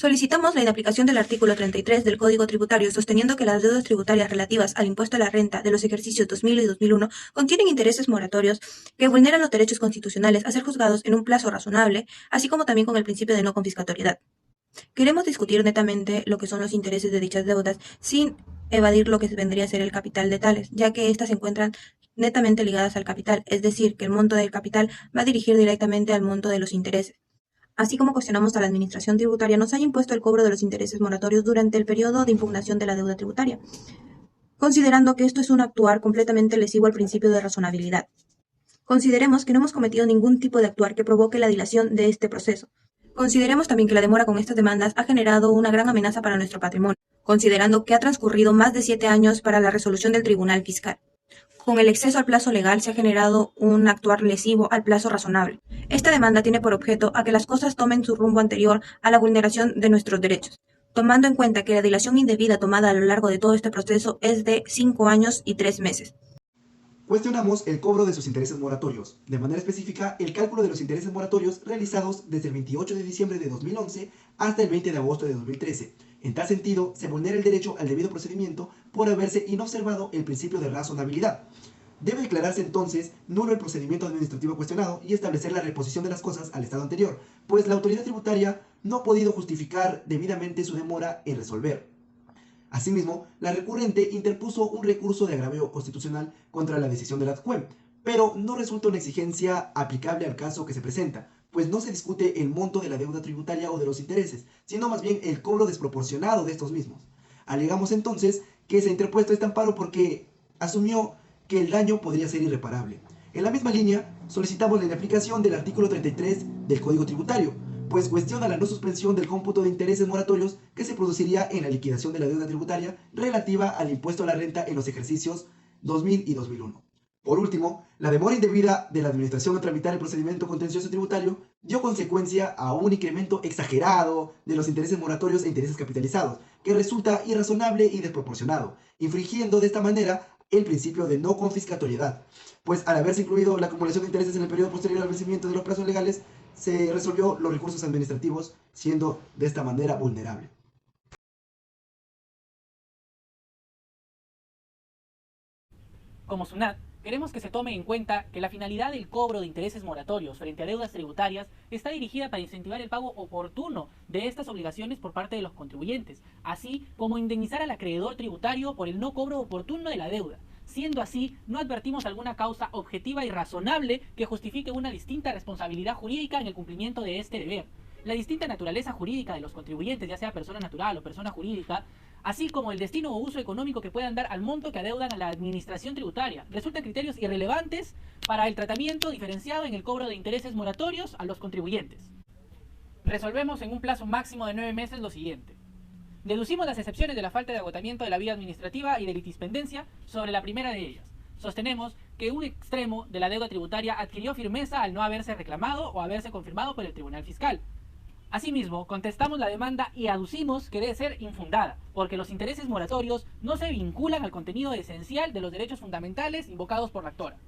Solicitamos la inaplicación del artículo 33 del Código Tributario, sosteniendo que las deudas tributarias relativas al impuesto a la renta de los ejercicios 2000 y 2001 contienen intereses moratorios que vulneran los derechos constitucionales a ser juzgados en un plazo razonable, así como también con el principio de no confiscatoriedad. Queremos discutir netamente lo que son los intereses de dichas deudas sin evadir lo que vendría a ser el capital de tales, ya que éstas se encuentran netamente ligadas al capital, es decir, que el monto del capital va a dirigir directamente al monto de los intereses. Así como cuestionamos a la Administración tributaria nos haya impuesto el cobro de los intereses moratorios durante el periodo de impugnación de la deuda tributaria, considerando que esto es un actuar completamente lesivo al principio de razonabilidad. Consideremos que no hemos cometido ningún tipo de actuar que provoque la dilación de este proceso. Consideremos también que la demora con estas demandas ha generado una gran amenaza para nuestro patrimonio, considerando que ha transcurrido más de 7 años para la resolución del Tribunal Fiscal. Con el exceso al plazo legal se ha generado un actuar lesivo al plazo razonable. Esta demanda tiene por objeto a que las cosas tomen su rumbo anterior a la vulneración de nuestros derechos, tomando en cuenta que la dilación indebida tomada a lo largo de todo este proceso es de 5 años y 3 meses. Cuestionamos el cobro de sus intereses moratorios, de manera específica el cálculo de los intereses moratorios realizados desde el 28 de diciembre de 2011 hasta el 20 de agosto de 2013. En tal sentido, se vulnera el derecho al debido procedimiento por haberse inobservado el principio de razonabilidad. Debe declararse entonces nulo el procedimiento administrativo cuestionado y establecer la reposición de las cosas al estado anterior, pues la autoridad tributaria no ha podido justificar debidamente su demora en resolver. Asimismo, la recurrente interpuso un recurso de agravio constitucional contra la decisión de la CUEM, pero no resulta una exigencia aplicable al caso que se presenta, pues no se discute el monto de la deuda tributaria o de los intereses, sino más bien el cobro desproporcionado de estos mismos. Alegamos entonces que se ha interpuesto este amparo porque asumió que el daño podría ser irreparable. En la misma línea, solicitamos la inaplicación del artículo 33 del Código Tributario, pues cuestiona la no suspensión del cómputo de intereses moratorios que se produciría en la liquidación de la deuda tributaria relativa al impuesto a la renta en los ejercicios 2000 y 2001. Por último, la demora indebida de la Administración en tramitar el procedimiento contencioso tributario dio consecuencia a un incremento exagerado de los intereses moratorios e intereses capitalizados, que resulta irrazonable y desproporcionado, infringiendo de esta manera el principio de no confiscatoriedad, pues al haberse incluido la acumulación de intereses en el periodo posterior al vencimiento de los plazos legales, se resolvió los recursos administrativos, siendo de esta manera vulnerable. Como SUNAT, queremos que se tome en cuenta que la finalidad del cobro de intereses moratorios frente a deudas tributarias está dirigida para incentivar el pago oportuno de estas obligaciones por parte de los contribuyentes, así como indemnizar al acreedor tributario por el no cobro oportuno de la deuda. Siendo así, no advertimos alguna causa objetiva y razonable que justifique una distinta responsabilidad jurídica en el cumplimiento de este deber. La distinta naturaleza jurídica de los contribuyentes, ya sea persona natural o persona jurídica, así como el destino o uso económico que puedan dar al monto que adeudan a la administración tributaria, resultan criterios irrelevantes para el tratamiento diferenciado en el cobro de intereses moratorios a los contribuyentes. Resolvemos en un plazo máximo de 9 meses lo siguiente. Deducimos las excepciones de la falta de agotamiento de la vía administrativa y de litispendencia sobre la primera de ellas. Sostenemos que un extremo de la deuda tributaria adquirió firmeza al no haberse reclamado o haberse confirmado por el Tribunal Fiscal. Asimismo, contestamos la demanda y aducimos que debe ser infundada, porque los intereses moratorios no se vinculan al contenido esencial de los derechos fundamentales invocados por la actora.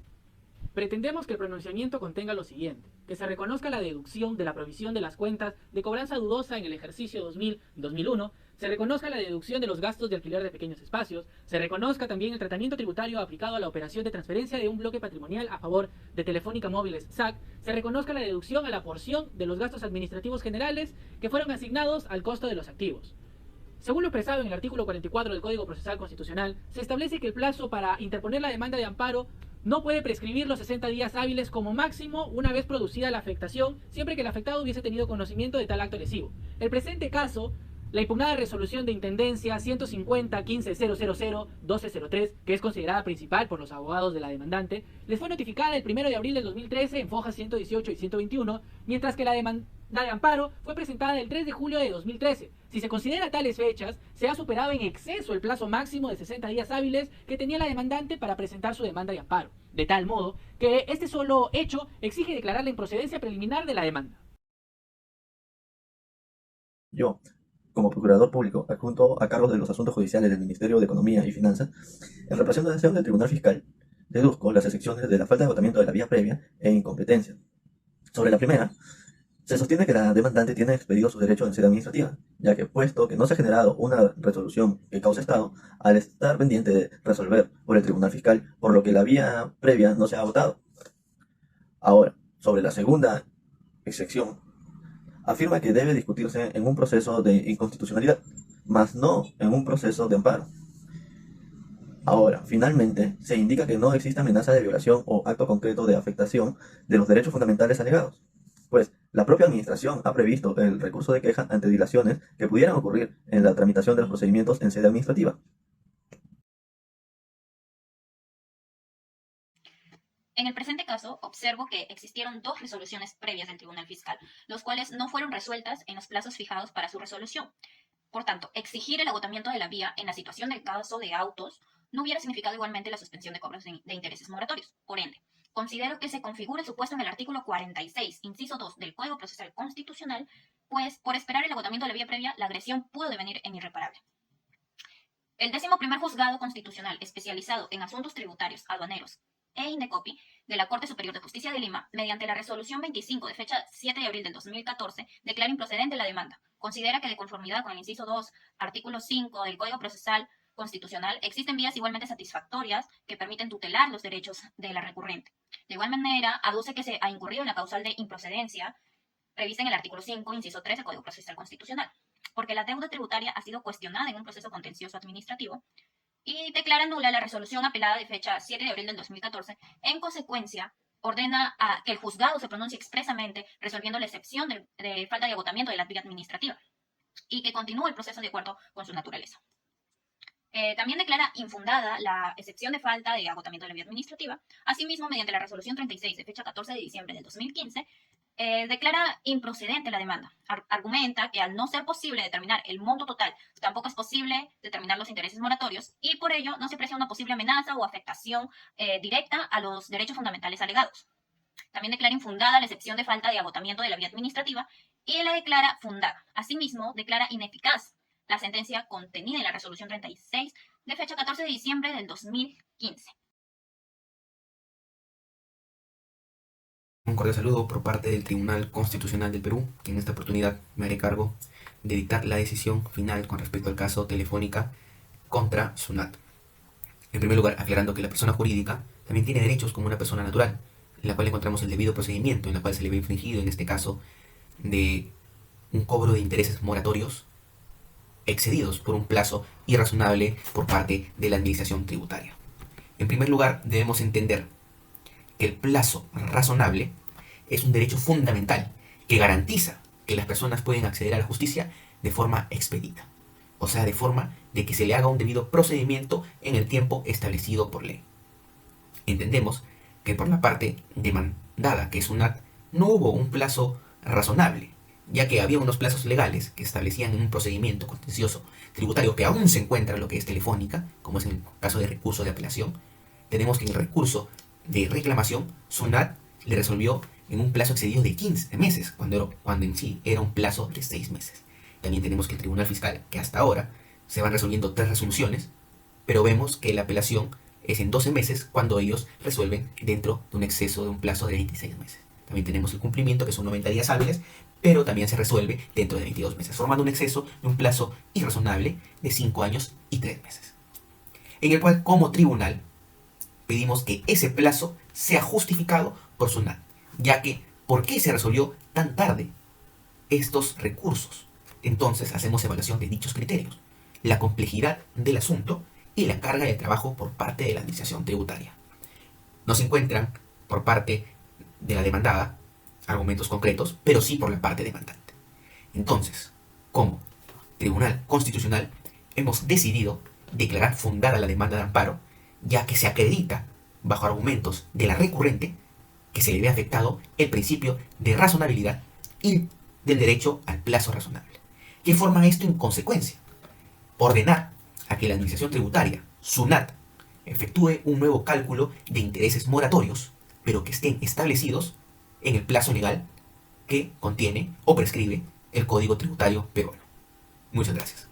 Pretendemos que el pronunciamiento contenga lo siguiente: que se reconozca la deducción de la provisión de las cuentas de cobranza dudosa en el ejercicio 2000 y 2001, se reconozca la deducción de los gastos de alquiler de pequeños espacios, se reconozca también el tratamiento tributario aplicado a la operación de transferencia de un bloque patrimonial a favor de Telefónica Móviles SAC, se reconozca la deducción a la porción de los gastos administrativos generales que fueron asignados al costo de los activos. Según lo expresado en el artículo 44 del Código Procesal Constitucional, se establece que el plazo para interponer la demanda de amparo no puede prescribir los 60 días hábiles como máximo una vez producida la afectación, siempre que el afectado hubiese tenido conocimiento de tal acto lesivo. El presente caso, la impugnada resolución de intendencia 150-15-000-1203, que es considerada principal por los abogados de la demandante, les fue notificada el 1 de abril del 2013 en fojas 118 y 121, mientras que la demanda de amparo fue presentada el 3 de julio de 2013. Si se considera tales fechas, se ha superado en exceso el plazo máximo de 60 días hábiles que tenía la demandante para presentar su demanda de amparo, de tal modo que este solo hecho exige declarar la improcedencia preliminar de la demanda. Yo, como Procurador Público adjunto a cargo de los asuntos judiciales del Ministerio de Economía y Finanzas, en representación del Tribunal Fiscal, deduzco las excepciones de la falta de agotamiento de la vía previa e incompetencia. Sobre la primera, Se sostiene que la demandante tiene expedido sus derechos en sede administrativa, ya que puesto que no se ha generado una resolución que cause estado, al estar pendiente de resolver por el Tribunal Fiscal, por lo que la vía previa no se ha agotado. Ahora, sobre la segunda excepción, afirma que debe discutirse en un proceso de inconstitucionalidad, mas no en un proceso de amparo. Ahora, finalmente, se indica que no existe amenaza de violación o acto concreto de afectación de los derechos fundamentales alegados, pues la propia Administración ha previsto el recurso de queja ante dilaciones que pudieran ocurrir en la tramitación de los procedimientos en sede administrativa. En el presente caso, observo que existieron dos resoluciones previas del Tribunal Fiscal, los cuales no fueron resueltas en los plazos fijados para su resolución. Por tanto, exigir el agotamiento de la vía en la situación del caso de autos no hubiera significado igualmente la suspensión de cobros de intereses moratorios. Por ende, considero que se configura el supuesto en el artículo 46, inciso 2 del Código Procesal Constitucional, pues por esperar el agotamiento de la vía previa, la agresión pudo devenir en irreparable. El 11º Juzgado Constitucional especializado en asuntos tributarios, aduaneros e Indecopi de la Corte Superior de Justicia de Lima, mediante la resolución 25 de fecha 7 de abril del 2014, declara improcedente la demanda. Considera que de conformidad con el inciso 2, artículo 5 del Código Procesal Constitucional, existen vías igualmente satisfactorias que permiten tutelar los derechos de la recurrente. De igual manera, aduce que se ha incurrido en la causal de improcedencia prevista en el artículo 5, inciso 3 del Código Procesal Constitucional, porque la deuda tributaria ha sido cuestionada en un proceso contencioso administrativo y declara nula la resolución apelada de fecha 7 de abril del 2014. En consecuencia, ordena que el juzgado se pronuncie expresamente resolviendo la excepción de falta de agotamiento de la vía administrativa y que continúe el proceso de acuerdo con su naturaleza. También declara infundada la excepción de falta de agotamiento de la vía administrativa. Asimismo, mediante la resolución 36 de fecha 14 de diciembre del 2015, declara improcedente la demanda. Argumenta que al no ser posible determinar el monto total, tampoco es posible determinar los intereses moratorios y por ello no se aprecia una posible amenaza o afectación directa a los derechos fundamentales alegados. También declara infundada la excepción de falta de agotamiento de la vía administrativa y la declara fundada. Asimismo, declara ineficaz la sentencia contenida en la resolución 36 de fecha 14 de diciembre del 2015. Un cordial saludo por parte del Tribunal Constitucional del Perú, que en esta oportunidad me haré cargo de dictar la decisión final con respecto al caso Telefónica contra SUNAT. En primer lugar, aclarando que la persona jurídica también tiene derechos como una persona natural, en la cual encontramos el debido procedimiento, en la cual se le ve infringido, en este caso, de un cobro de intereses moratorios excedidos por un plazo irrazonable por parte de la administración tributaria. En primer lugar, debemos entender que el plazo razonable es un derecho fundamental que garantiza que las personas pueden acceder a la justicia de forma expedita, o sea, de forma de que se le haga un debido procedimiento en el tiempo establecido por ley. Entendemos que por la parte demandada, que es SUNAT, no hubo un plazo razonable, ya que había unos plazos legales que establecían un procedimiento contencioso tributario que aún se encuentra en lo que es Telefónica, como es en el caso de recurso de apelación. Tenemos que en el recurso de reclamación, SUNAT le resolvió en un plazo excedido de 15 meses, cuando en sí era un plazo de 6 meses. También tenemos que el Tribunal Fiscal, que hasta ahora se van resolviendo 3 resoluciones, pero vemos que la apelación es en 12 meses cuando ellos resuelven dentro de un exceso de un plazo de 26 meses. También tenemos el cumplimiento, que son 90 días hábiles, pero también se resuelve dentro de 22 meses, formando un exceso de un plazo irrazonable de 5 años y 3 meses. En el cual, como tribunal, pedimos que ese plazo sea justificado por SUNAT, ya que ¿por qué se resolvió tan tarde estos recursos? Entonces hacemos evaluación de dichos criterios, la complejidad del asunto y la carga de trabajo por parte de la administración tributaria. No se encuentran por parte de la demandada argumentos concretos, pero sí por la parte demandante. Entonces, como Tribunal Constitucional, hemos decidido declarar fundada la demanda de amparo, ya que se acredita, bajo argumentos de la recurrente, que se le ve afectado el principio de razonabilidad y del derecho al plazo razonable. ¿Qué forma esto en consecuencia? Ordenar a que la administración tributaria, SUNAT, efectúe un nuevo cálculo de intereses moratorios, pero que estén establecidos en el plazo legal que contiene o prescribe el Código Tributario peruano. Muchas gracias.